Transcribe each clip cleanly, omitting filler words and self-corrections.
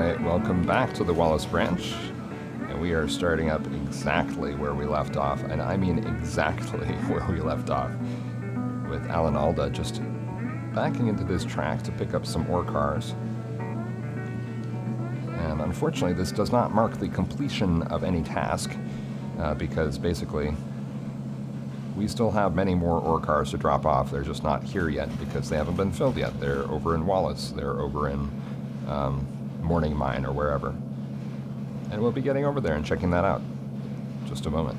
Alright, welcome back to the Wallace branch. And we are starting up exactly where we left off, and I mean exactly where we left off, with Alan Alda just backing into this track to pick up some ore cars. And unfortunately, this does not mark the completion of any task, because basically we still have many more ore cars to drop off. They're just not here yet because they haven't been filled yet. They're over in Wallace. They're over in Morning Mine or wherever. And we'll be getting over there and checking that out. Just a moment.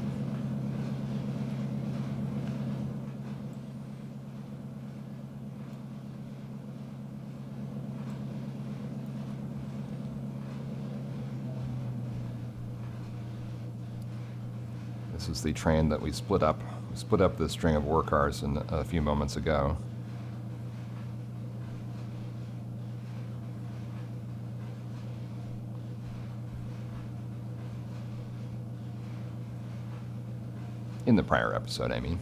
This is the train that we split up. We split up this string of ore cars a few moments ago. In the prior episode, I mean.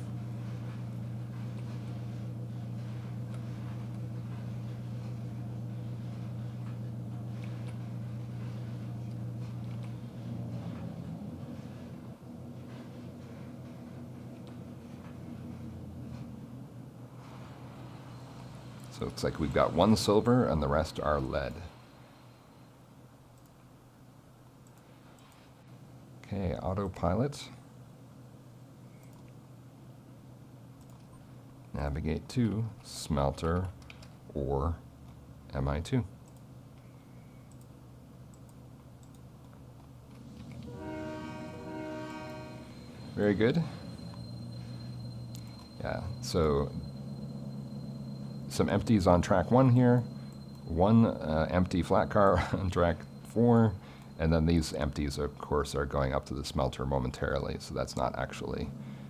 So it looks like we've got one silver and the rest are lead. Okay, autopilot. Navigate to smelter or MI2. Very good. Yeah, so some empties on track 1 here, one empty flat car on track 4, and then these empties, of course, are going up to the smelter momentarily, so that's not actually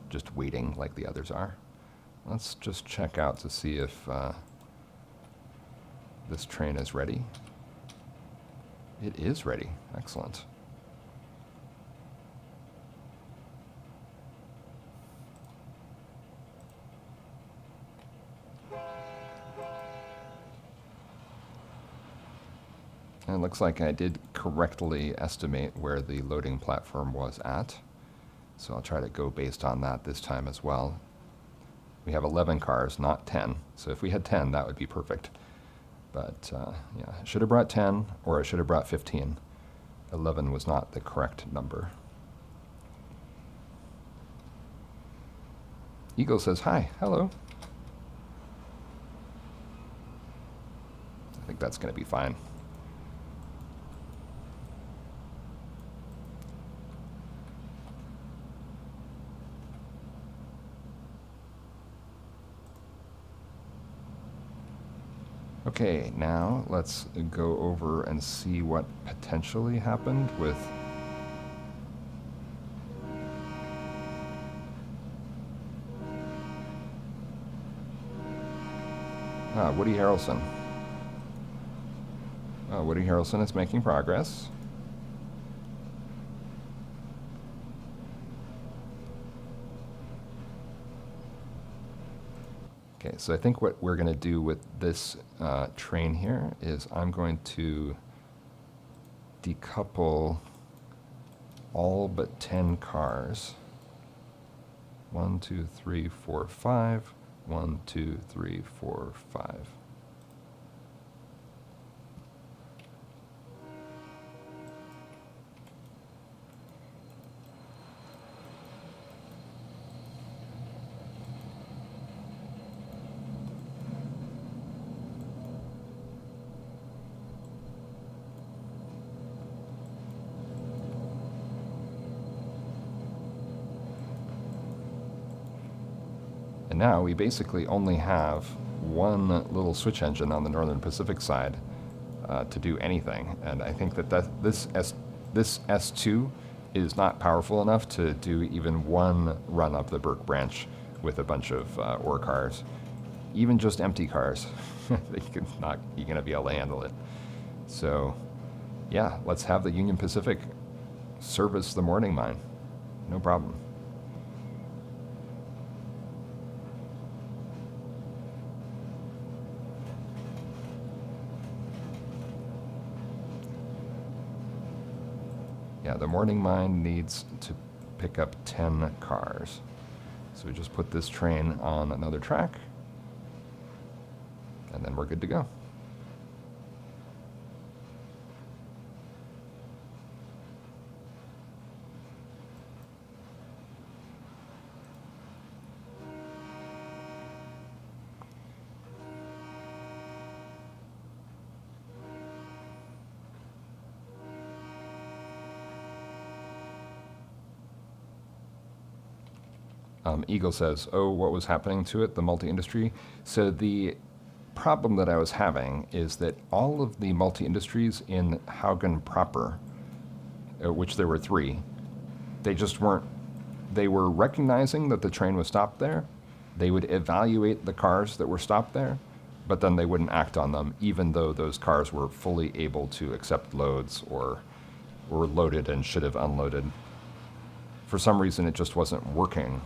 just waiting like the others are. Let's just check out to see if this train is ready. It is ready. Excellent. And it looks like I did correctly estimate where the loading platform was at. So I'll try to go based on that this time as well. We have 11 cars, not 10. So if we had 10, that would be perfect. But yeah, I should have brought 10, or I should have brought 15. 11 was not the correct number. Eagle says, hi, hello. I think that's going to be fine. Okay, now let's go over and see what potentially happened with Woody Harrelson. Woody Harrelson is making progress. Okay, so I think what we're going to do with this train here is I'm going to decouple all but 10 cars. 1, 2, 3, 4, 5. 1, 2, 3, 4, 5. And now we basically only have one little switch engine on the Northern Pacific side to do anything. And I think that this S2 is not powerful enough to do even one run up the Burke branch with a bunch of ore cars. Even just empty cars, you're going to be able to handle it. So yeah, let's have the Union Pacific service the Morning Mine. No problem. Yeah, the morning mine needs to pick up 10 cars. So we just put this train on another track, and then we're good to go. Eagle says, oh, what was happening to it, the multi-industry? So the problem that I was having is that all of the multi-industries in Haugan proper, which there were 3, they just weren't, they were recognizing that the train was stopped there. They would evaluate the cars that were stopped there, but then they wouldn't act on them, even though those cars were fully able to accept loads or were loaded and should have unloaded. For some reason, it just wasn't working.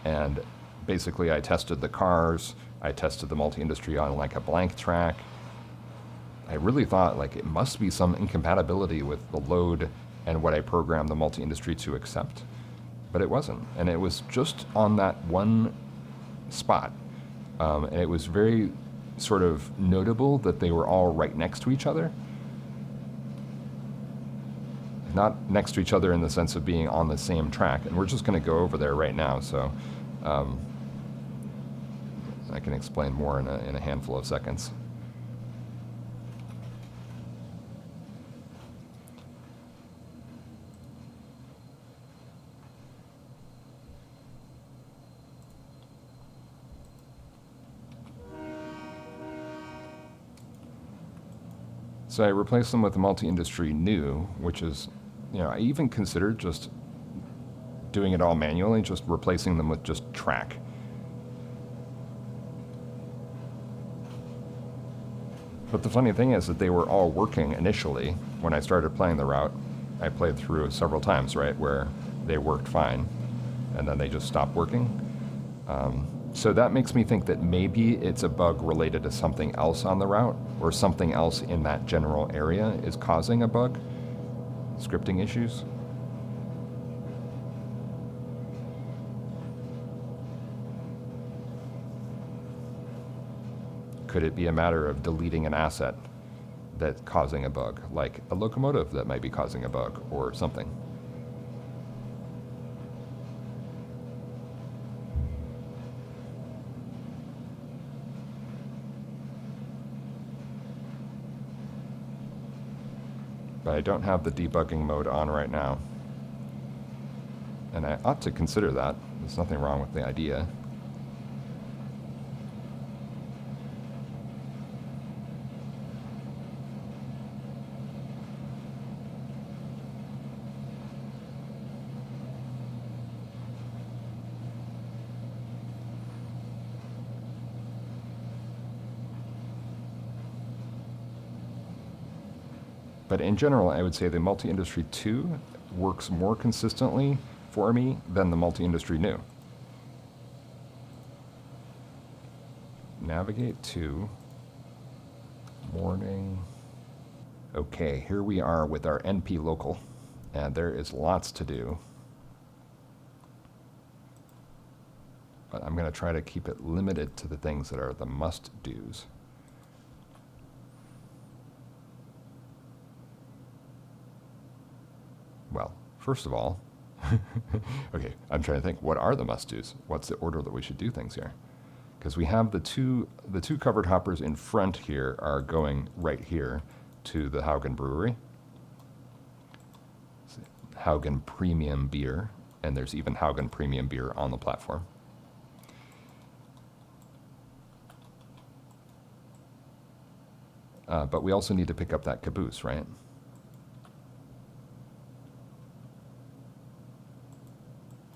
And basically, I tested the cars, I tested the multi-industry on like a blank track. I really thought like it must be some incompatibility with the load and what I programmed the multi-industry to accept. But it wasn't. And it was just on that one spot. And it was very sort of notable that they were all right next to each other. Not next to each other in the sense of being on the same track. And we're just going to go over there right now, so I can explain more in a handful of seconds. So I replaced them with the multi-industry new, which is, you know, I even considered just doing it all manually, just replacing them with just track. But the funny thing is that they were all working initially when I started playing the route. I played through several times, right, where they worked fine, and then they just stopped working. So that makes me think that maybe it's a bug related to something else on the route, or something else in that general area is causing a bug, scripting issues. Could it be a matter of deleting an asset that's causing a bug, like a locomotive that might be causing a bug or something? But I don't have the debugging mode on right now. And I ought to consider that. There's nothing wrong with the idea. But in general, I would say the multi-industry 2 works more consistently for me than the multi-industry new. Navigate to morning. Okay, here we are with our NP local, and there is lots to do. But I'm going to try to keep it limited to the things that are the must-dos. Well, first of all, okay, I'm trying to think, what are the must-dos? What's the order that we should do things here? Because we have the two covered hoppers in front here are going right here to the Haugan Brewery. Haugan Premium Beer, and there's even Haugan Premium Beer on the platform. But we also need to pick up that caboose, right?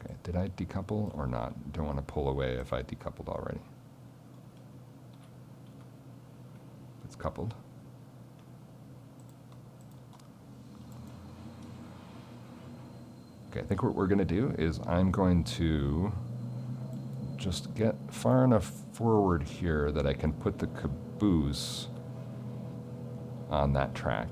Okay, did I decouple or not? Don't want to pull away if I decoupled already. It's coupled. Okay, I think what we're going to do is I'm going to just get far enough forward here that I can put the caboose on that track.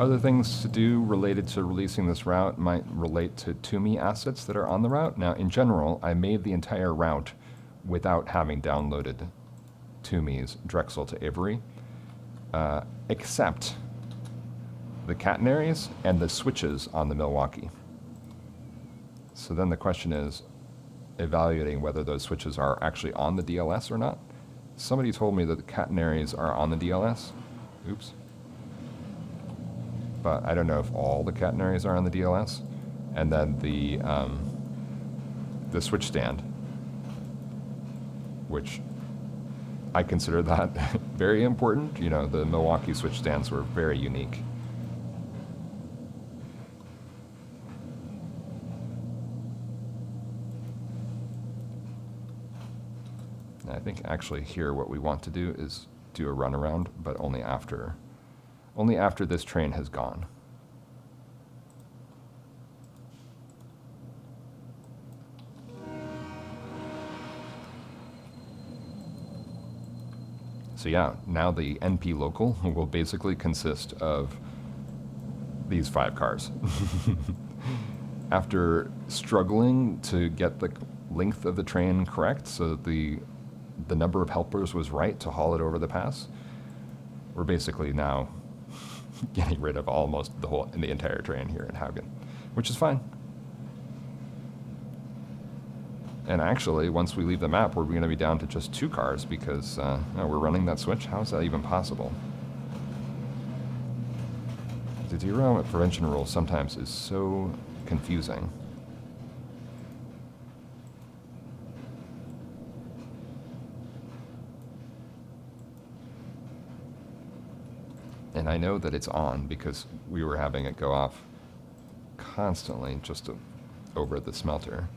Other things to do related to releasing this route might relate to TOMI assets that are on the route. Now, in general, I made the entire route without having downloaded TOMI's Drexel to Avery, except the catenaries and the switches on the Milwaukee. So then the question is evaluating whether those switches are actually on the DLS or not. Somebody told me that the catenaries are on the DLS. Oops. But I don't know if all the catenaries are on the DLS. And then the switch stand, which I consider that very important. You know, the Milwaukee switch stands were very unique. And I think actually here what we want to do is do a runaround, but only after this train has gone. So yeah, now the NP local will basically consist of these 5 cars. After struggling to get the length of the train correct so that the number of helpers was right to haul it over the pass, we're basically now getting rid of almost the entire train here in Haugan, which is fine. And actually, once we leave the map, we're going to be down to just 2 cars because we're running that switch. How is that even possible? The derailment prevention rule sometimes is so confusing. And I know that it's on because we were having it go off constantly just over the smelter.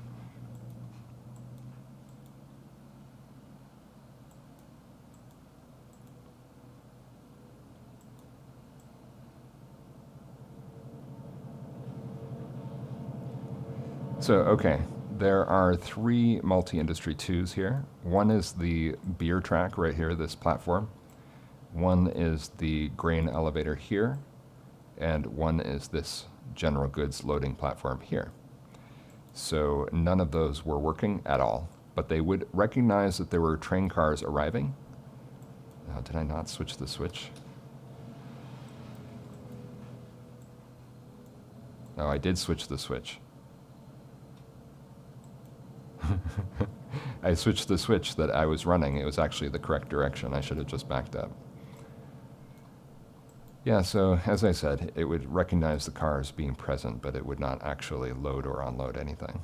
So, okay, there are 3 multi-industry 2s here. One is the beer track right here, this platform. One is the grain elevator here, and one is this general goods loading platform here. So none of those were working at all, but they would recognize that there were train cars arriving. Did I not switch the switch? No, I did switch the switch. I switched the switch that I was running. It was actually the correct direction. I should have just backed up. Yeah, so as I said, it would recognize the cars being present, but it would not actually load or unload anything.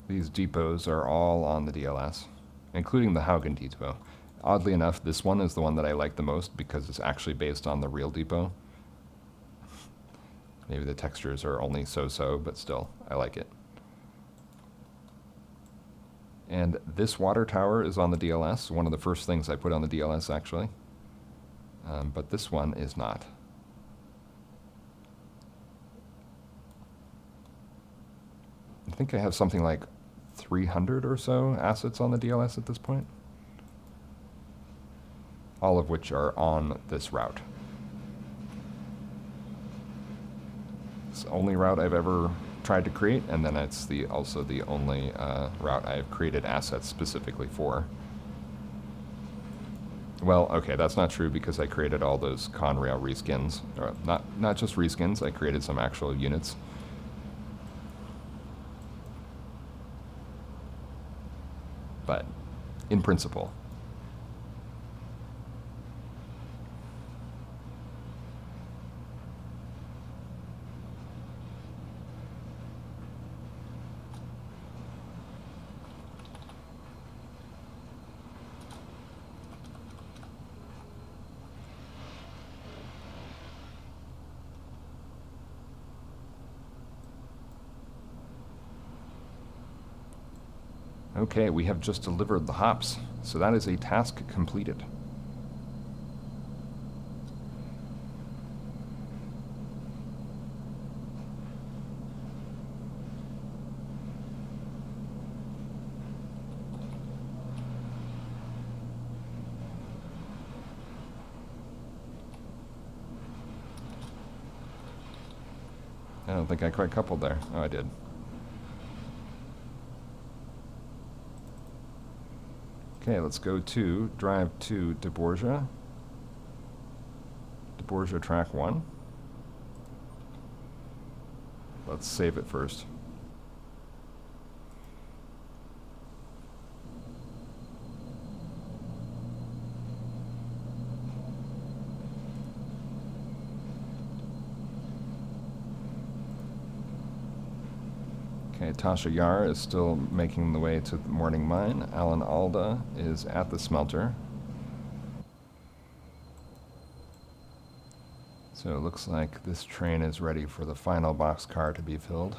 These depots are all on the DLS, including the Haugan depot. Oddly enough, this one is the one that I like the most because it's actually based on the real depot. Maybe the textures are only so-so, but still, I like it. And this water tower is on the DLS, one of the first things I put on the DLS, actually. But this one is not. I think I have something like 300 or so assets on the DLS at this point, all of which are on this route. It's the only route I've ever tried to create, and then it's also the only route I've created assets specifically for. Well, okay, that's not true because I created all those Conrail reskins. Or not just reskins, I created some actual units. But in principle. Okay, we have just delivered the hops, so that is a task completed. I don't think I quite coupled there. Oh, I did. Okay, let's go to drive to DeBorgia. DeBorgia track 1. Let's save it first. Okay, Tasha Yar is still making the way to the morning mine. Alan Alda is at the smelter. So it looks like this train is ready for the final boxcar to be filled.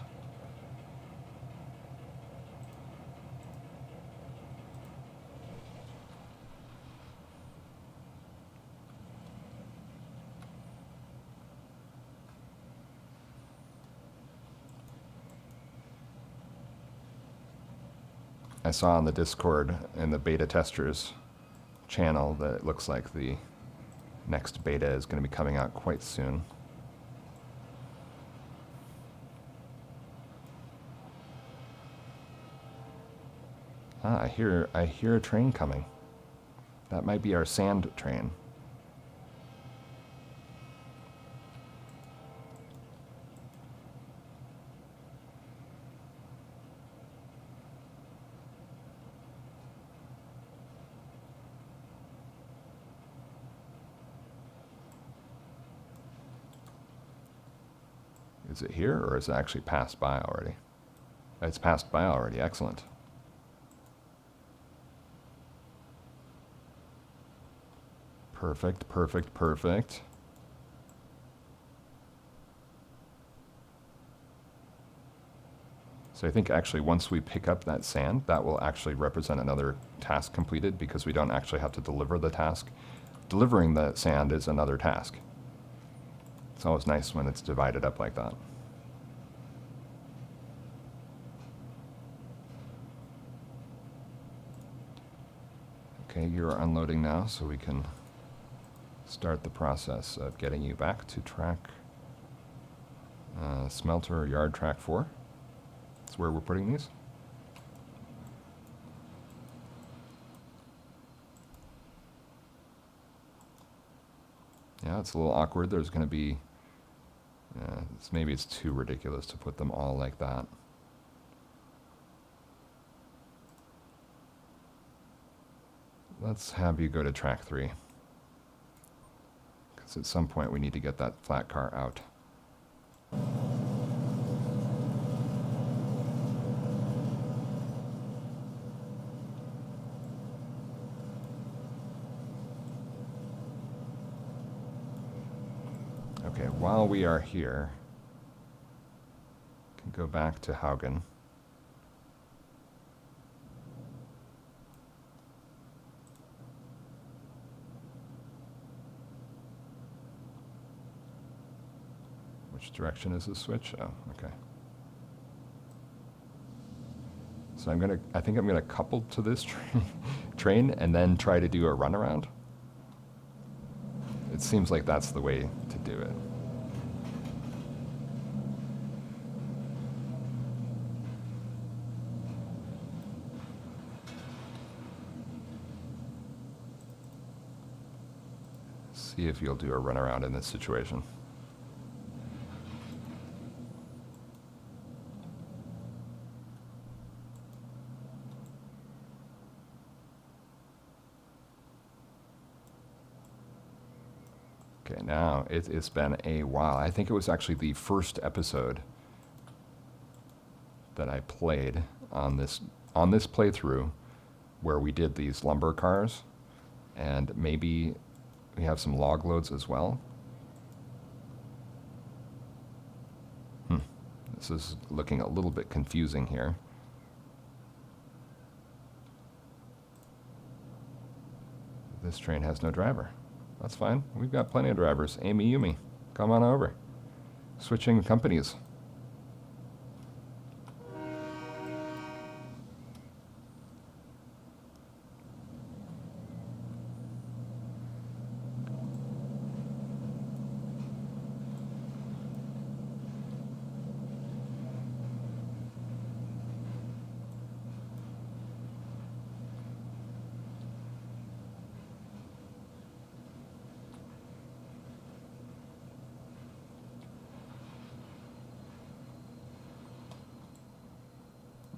I saw on the Discord in the beta testers channel that it looks like the next beta is going to be coming out quite soon. Ah, I hear a train coming. That might be our sand train. Is it here, or is it actually passed by already? It's passed by already. Excellent. Perfect, perfect, perfect. So I think actually once we pick up that sand, that will actually represent another task completed because we don't actually have to deliver the task. Delivering the sand is another task. It's always nice when it's divided up like that. Okay, you're unloading now, so we can start the process of getting you back to track smelter or yard track 4. That's where we're putting these. Yeah, it's a little awkward. There's going to be, maybe it's too ridiculous to put them all like that. Let's have you go to track 3. Because at some point we need to get that flat car out. Okay, while we are here, we can go back to Haugan. Which direction is the switch? Oh, okay. So I think I'm gonna couple to this train and then try to do a runaround. It seems like that's the way to do it. See if you'll do a runaround in this situation. Okay, now it's been a while. I think it was actually the first episode that I played on this playthrough where we did these lumber cars, and maybe we have some log loads as well. This is looking a little bit confusing here. This train has no driver. That's fine. We've got plenty of drivers. Amy, Yumi, come on over. Switching companies.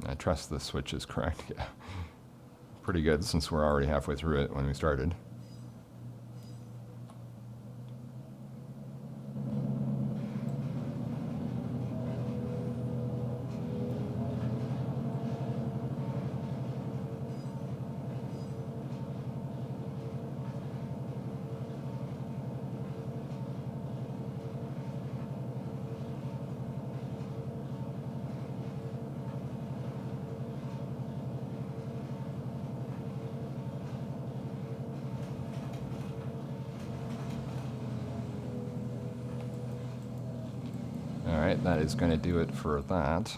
I trust the switch is correct. Yeah. Pretty good since we're already halfway through it when we started. Alright, that is going to do it for that.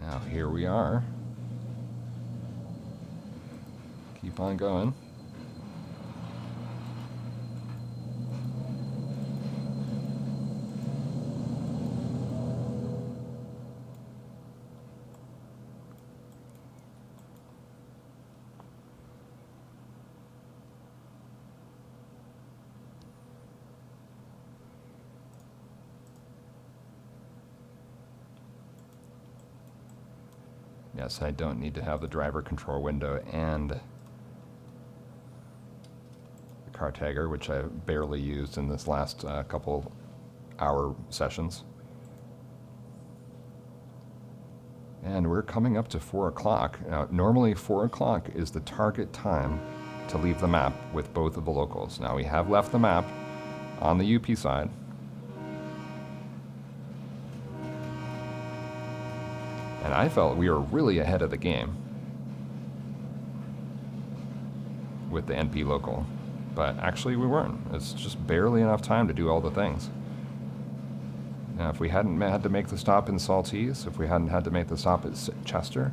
Now here we are. Keep on going. Yes, I don't need to have the driver control window and the car tagger, which I barely used in this last couple hour sessions. And we're coming up to 4 o'clock. Now, normally 4 o'clock is the target time to leave the map with both of the locals. Now, we have left the map on the UP side. And I felt we were really ahead of the game with the NP local. But actually we weren't. It's just barely enough time to do all the things. Now, if we hadn't had to make the stop in Saltese, if we hadn't had to make the stop at Chester,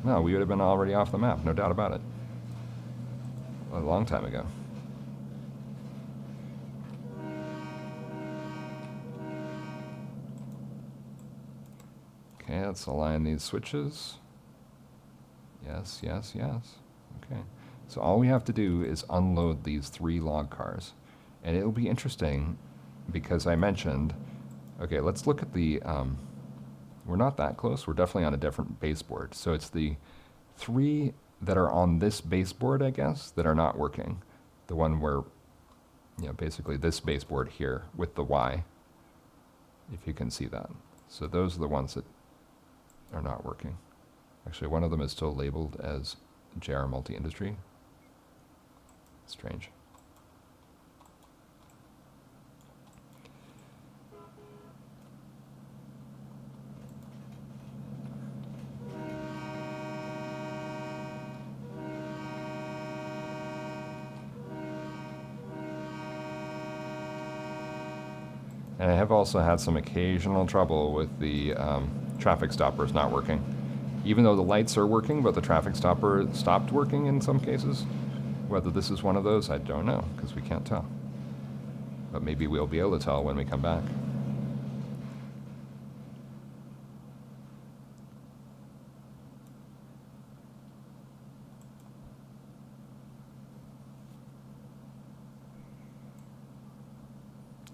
no, we would have been already off the map, no doubt about it. A long time ago. Okay, let's align these switches. Yes, yes, yes. Okay. So all we have to do is unload these 3 log cars. And it'll be interesting because I mentioned, okay, let's look at the, we're not that close. We're definitely on a different baseboard. So it's the 3 that are on this baseboard, I guess, that are not working. The one where, you know, basically this baseboard here with the Y, if you can see that. So those are the ones that are not working. Actually, one of them is still labeled as JR Multi-Industry. Strange. And I have also had some occasional trouble with the traffic stoppers not working. Even though the lights are working, but the traffic stopper stopped working in some cases. Whether this is one of those, I don't know, because we can't tell. But maybe we'll be able to tell when we come back.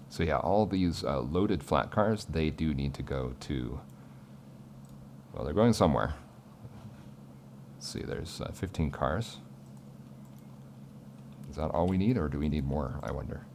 So yeah, all these loaded flat cars, they do need to go to, well, they're going somewhere. Let's see, there's 15 cars. Is that all we need, or do we need more, I wonder?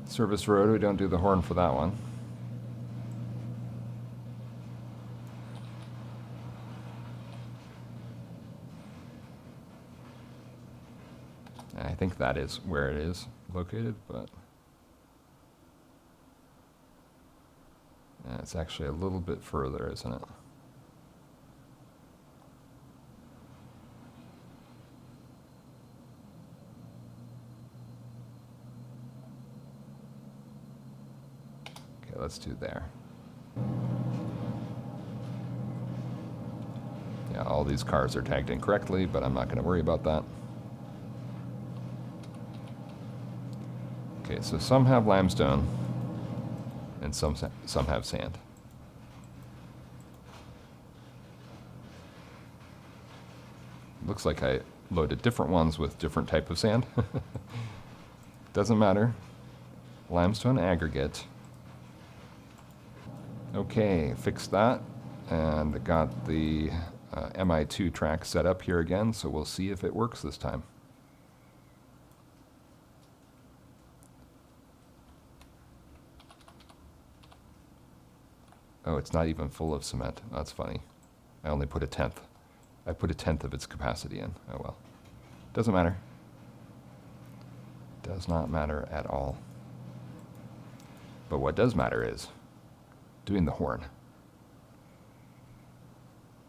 Service road, we don't do the horn for that one. I think that is where it is located, but it's actually a little bit further, isn't it? Okay, let's do there. Yeah, all these cars are tagged incorrectly, but I'm not going to worry about that. Okay, so some have limestone, and some have sand. Looks like I loaded different ones with different type of sand. Doesn't matter. Limestone aggregate. Okay, fixed that, and got the MI2 track set up here again, so we'll see if it works this time. Oh, it's not even full of cement. That's funny. I only put a tenth. I put a tenth of its capacity in. Oh well. Doesn't matter. Does not matter at all. But what does matter is doing the horn.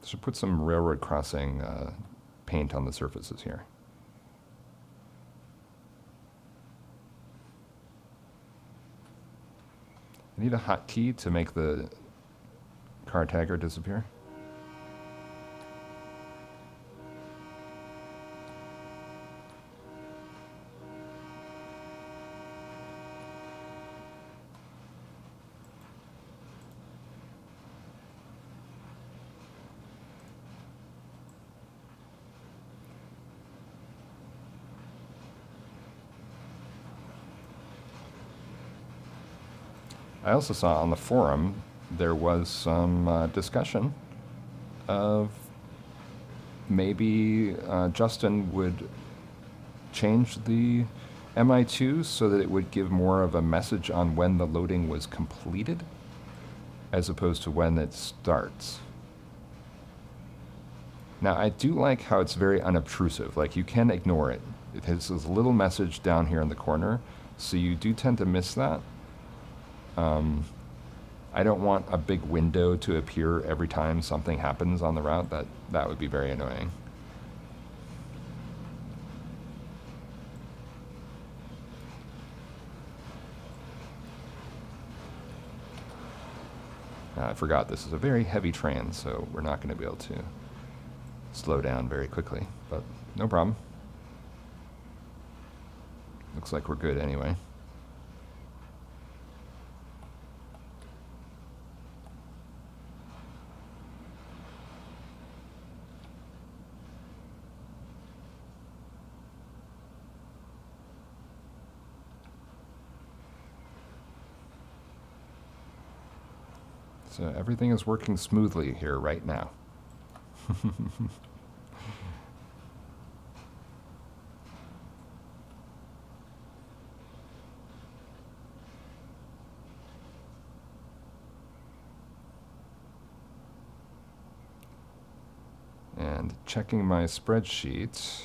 Should put some railroad crossing paint on the surfaces here. I need a hotkey to make the car tagger disappear. I also saw on the forum there was some discussion of maybe Justin would change the MI2 so that it would give more of a message on when the loading was completed as opposed to when it starts. Now, I do like how it's very unobtrusive. Like, you can ignore it. It has this little message down here in the corner, so you do tend to miss that. I don't want a big window to appear every time something happens on the route. That would be very annoying. I forgot this is a very heavy train, so we're not going to be able to slow down very quickly, but no problem. Looks like we're good anyway. So everything is working smoothly here right now. And checking my spreadsheet.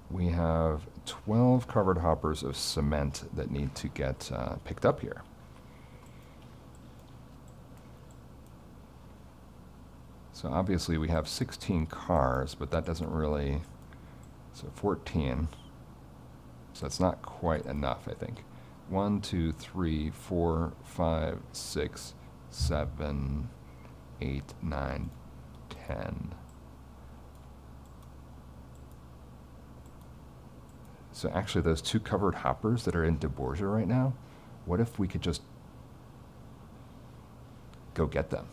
We have 12 covered hoppers of cement that need to get picked up here. So obviously we have 16 cars, but that doesn't really, so 14. So that's not quite enough, I think. 1, 2, 3, 4, 5, 6, 7, 8, 9, 10. So actually those 2 covered hoppers that are in DeBorgia right now, what if we could just go get them?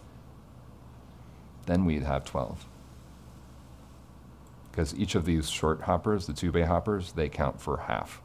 Then we'd have 12. Because each of these short hoppers, the 2-bay hoppers, they count for half.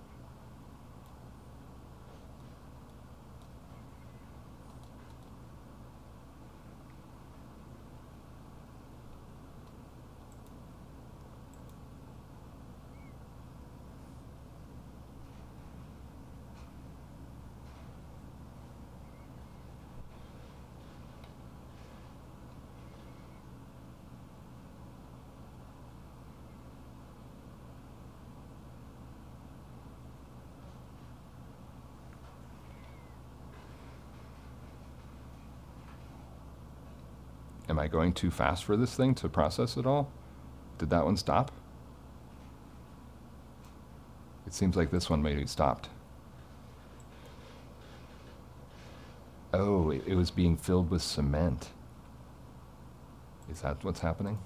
Am I going too fast for this thing to process it all? Did that one stop? It seems like this one maybe stopped. Oh, it was being filled with cement. Is that what's happening?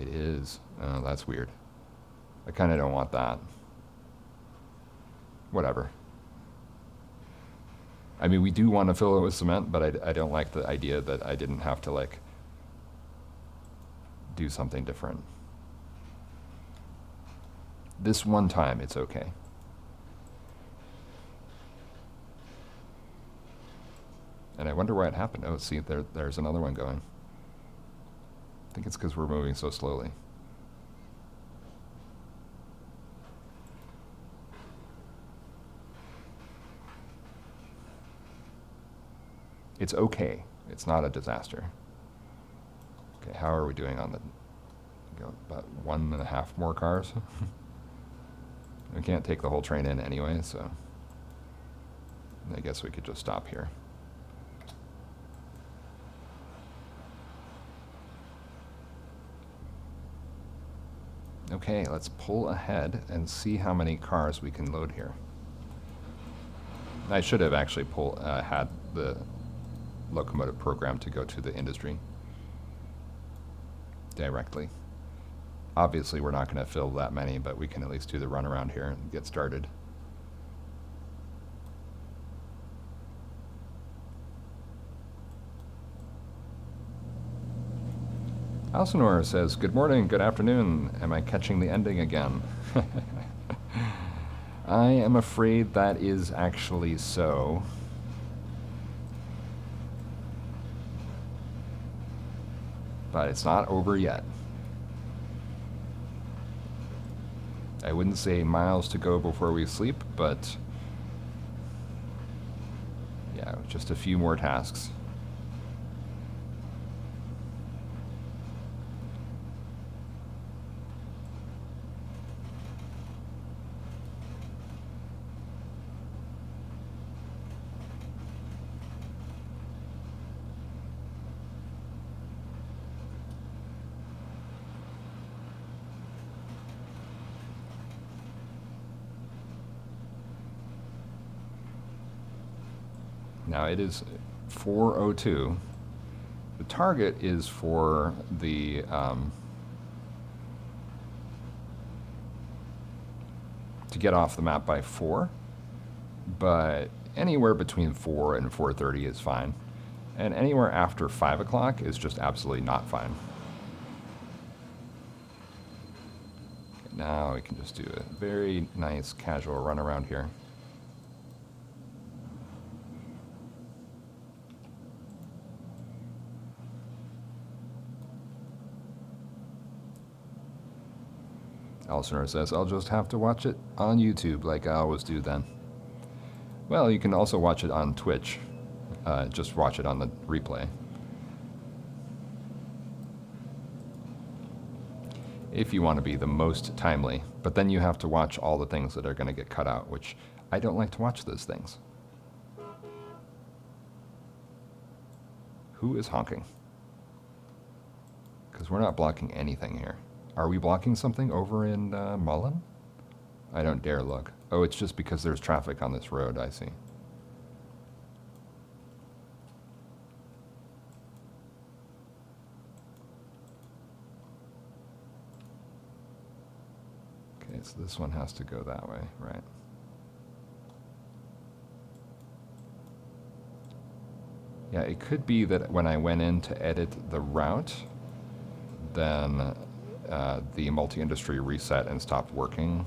It is. Oh, that's weird. I kind of don't want that. Whatever. I mean, we do want to fill it with cement, but I don't like the idea that I didn't have to, like, do something different. This one time, it's okay. And I wonder why it happened. Oh, see, there's another one going. I think it's because we're moving so slowly. It's okay. It's not a disaster. Okay, how are we doing on the... Go about 1.5 more cars? We can't take the whole train in anyway, so... I guess we could just stop here. Okay, let's pull ahead and see how many cars we can load here. I should have actually had the locomotive program to go to the industry directly. Obviously, we're not going to fill that many, but we can at least do the run around here and get started. Alcinor says, good morning, good afternoon. Am I catching the ending again? I am afraid that is actually so. But it's not over yet. I wouldn't say miles to go before we sleep, but yeah, just a few more tasks. Now it is 4:02. The target is for the to get off the map by 4, but anywhere between 4 and 4:30 is fine, and anywhere after 5 o'clock is just absolutely not fine. Okay, now we can just do a very nice casual run around here. Alcinor says, I'll just have to watch it on YouTube like I always do then. Well, you can also watch it on Twitch. Just watch it on the replay. If you want to be the most timely. But then you have to watch all the things that are going to get cut out, which I don't like to watch those things. Who is honking? Because we're not blocking anything here. Are we blocking something over in Mullen? I don't dare look. Oh, it's just because there's traffic on this road, I see. Okay, so this one has to go that way, right? Yeah, it could be that when I went in to edit the route, then the multi-industry reset and stopped working.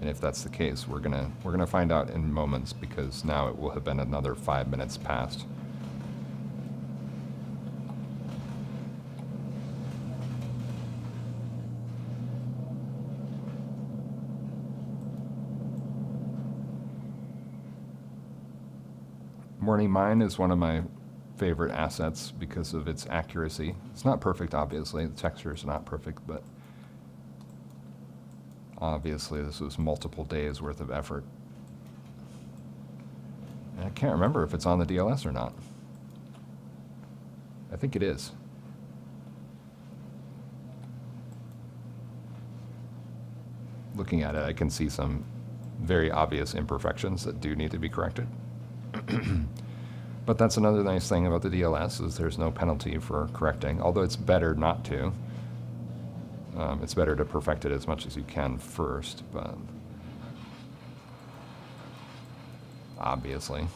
And if that's the case, we're gonna find out in moments, because now it will have been another 5 minutes past. Morning Mine is one of my favorite assets because of its accuracy. It's not perfect, obviously. The texture is not perfect, but obviously this was multiple days worth of effort. I can't remember if it's on the DLS or not. I think it is. Looking at it, I can see some very obvious imperfections that do need to be corrected. But that's another nice thing about the DLS is there's no penalty for correcting, although it's better not to. It's better to perfect it as much as you can first, but obviously.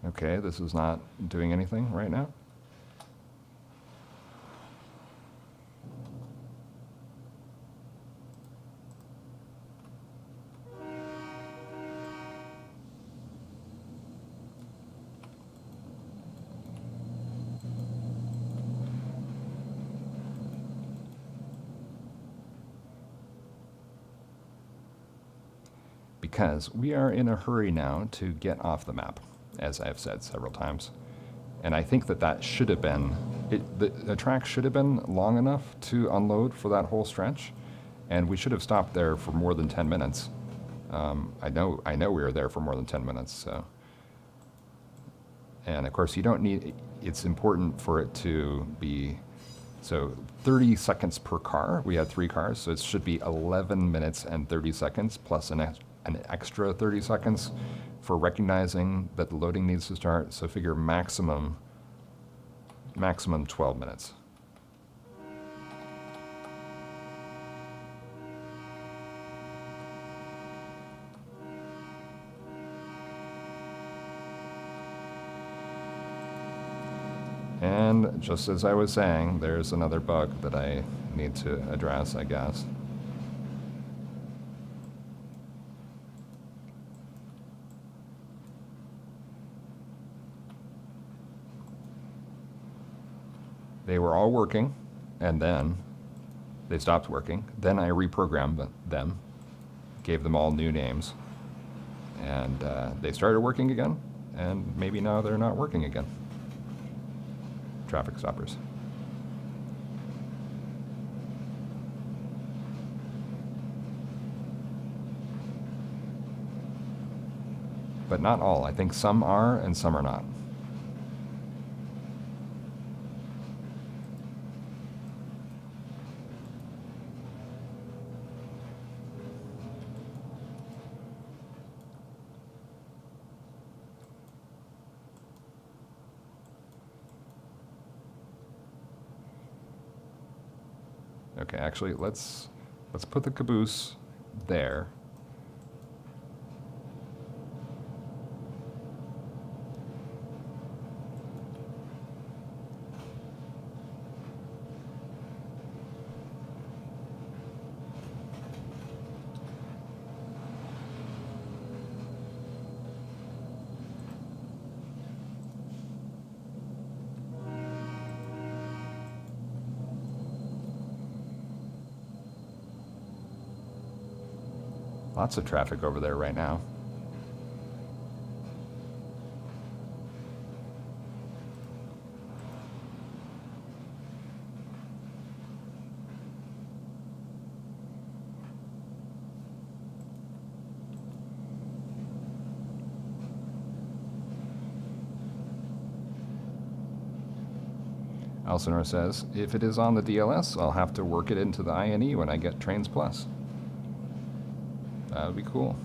Okay, this is not doing anything right now. Because we are in a hurry now to get off the map, as I've said several times. And I think that that should have been, the track should have been long enough to unload for that whole stretch, and we should have stopped there for more than 10 minutes. I know we were there for more than 10 minutes, so. And of course you don't need, it's important for it to be, so 30 seconds per car. We had 3 cars, so it should be 11 minutes and 30 seconds plus an extra 30 seconds for recognizing that the loading needs to start. So figure maximum 12 minutes. And just as I was saying, there's another bug that I need to address, I guess. They were all working, and then they stopped working. Then I reprogrammed them, gave them all new names, and they started working again, and maybe now they're not working again. Traffic stoppers. But not all. I think some are and some are not. Okay, actually, let's put the caboose there. Lots of traffic over there right now. Elsinore says, if it is on the DLS, I'll have to work it into the INE when I get Trains Plus. That would be cool.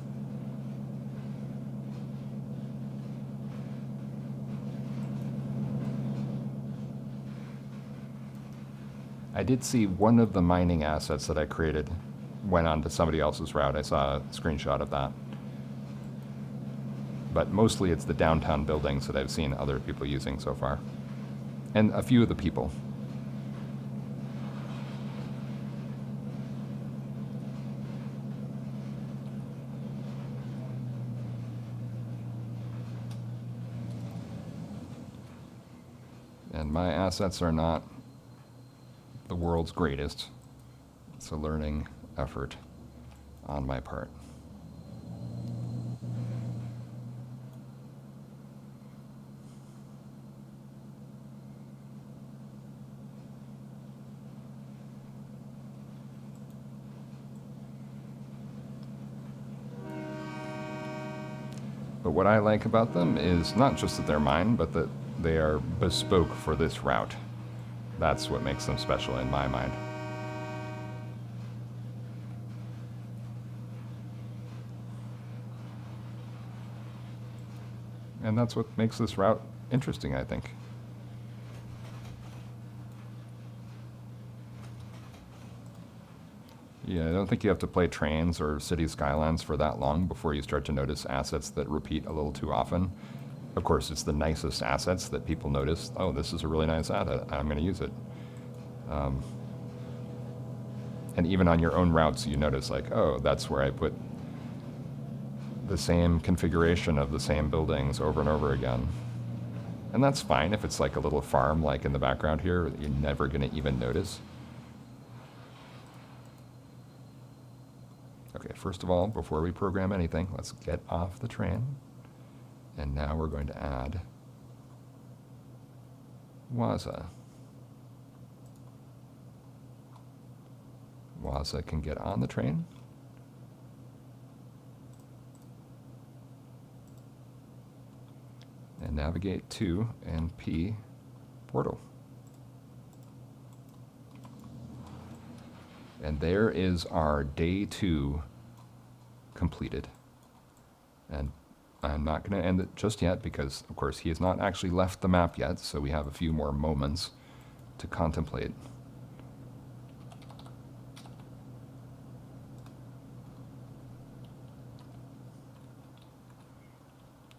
I did see one of the mining assets that I created went onto somebody else's route. I saw a screenshot of that. But mostly it's the downtown buildings that I've seen other people using so far. And a few of the people. And my assets are not the world's greatest. It's a learning effort on my part. But what I like about them is not just that they're mine, but that they are bespoke for this route. That's what makes them special in my mind. And that's what makes this route interesting, I think. Yeah, I don't think you have to play trains or city skylines for that long before you start to notice assets that repeat a little too often. Of course, it's the nicest assets that people notice. Oh, this is a really nice asset. I'm going to use it. And even on your own routes, you notice like, oh, that's where I put the same configuration of the same buildings over and over again. And that's fine if it's like a little farm like in the background here that you're never going to even notice. Okay, first of all, before we program anything, let's get off the train. And now we're going to add Waza. Waza can get on the train. And navigate to NP portal. And there is our day 2 completed. And I'm not going to end it just yet because, of course, he has not actually left the map yet, so we have a few more moments to contemplate.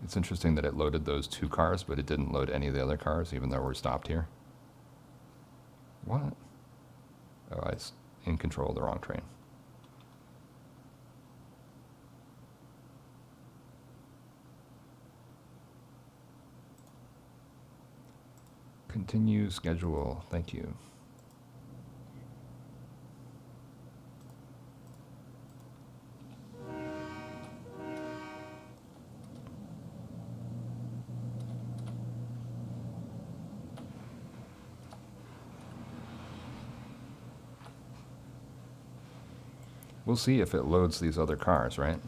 It's interesting that it loaded those 2 cars, but it didn't load any of the other cars, even though we're stopped here. What? Oh, I was in control of the wrong train. Continue schedule. Thank you. We'll see if it loads these other cars, right?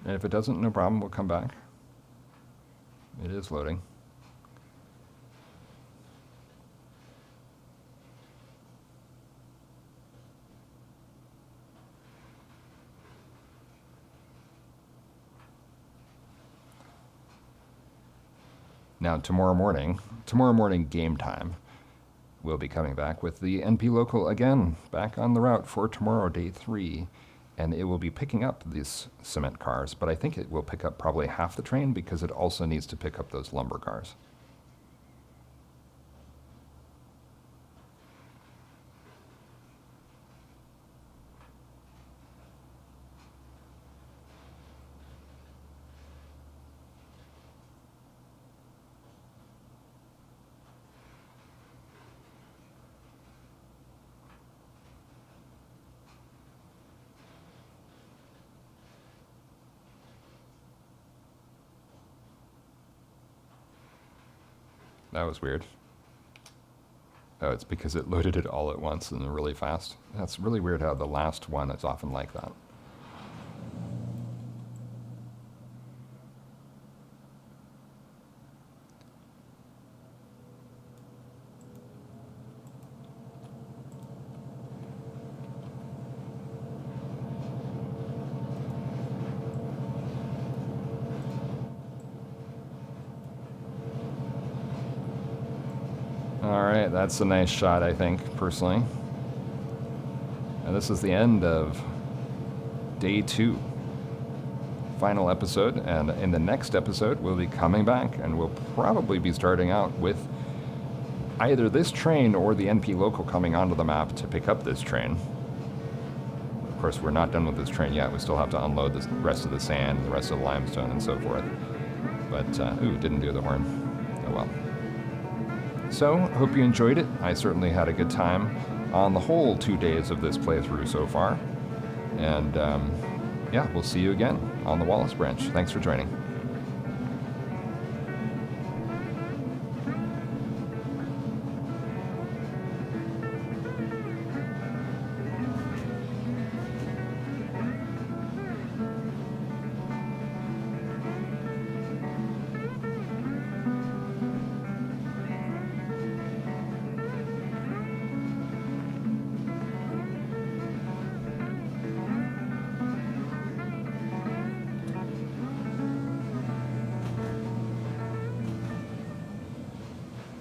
And if it doesn't, no problem, we'll come back. It is loading. Now, tomorrow morning game time, we'll be coming back with the NP local again, back on the route for tomorrow, day 3. And it will be picking up these cement cars, but I think it will pick up probably half the train because it also needs to pick up those lumber cars. That was weird. Oh, it's because it loaded it all at once and really fast. That's really weird how the last one is often like that. All right, that's a nice shot, I think, personally. And this is the end of day 2. Final episode, and in the next episode, we'll be coming back, and we'll probably be starting out with either this train or the NP local coming onto the map to pick up this train. Of course, we're not done with this train yet. We still have to unload the rest of the sand, the rest of the limestone, and so forth. But, ooh, didn't do the horn. Oh well. So, hope you enjoyed it. I certainly had a good time on the whole 2 days of this playthrough so far. And, yeah, we'll see you again on the Wallace branch. Thanks for joining.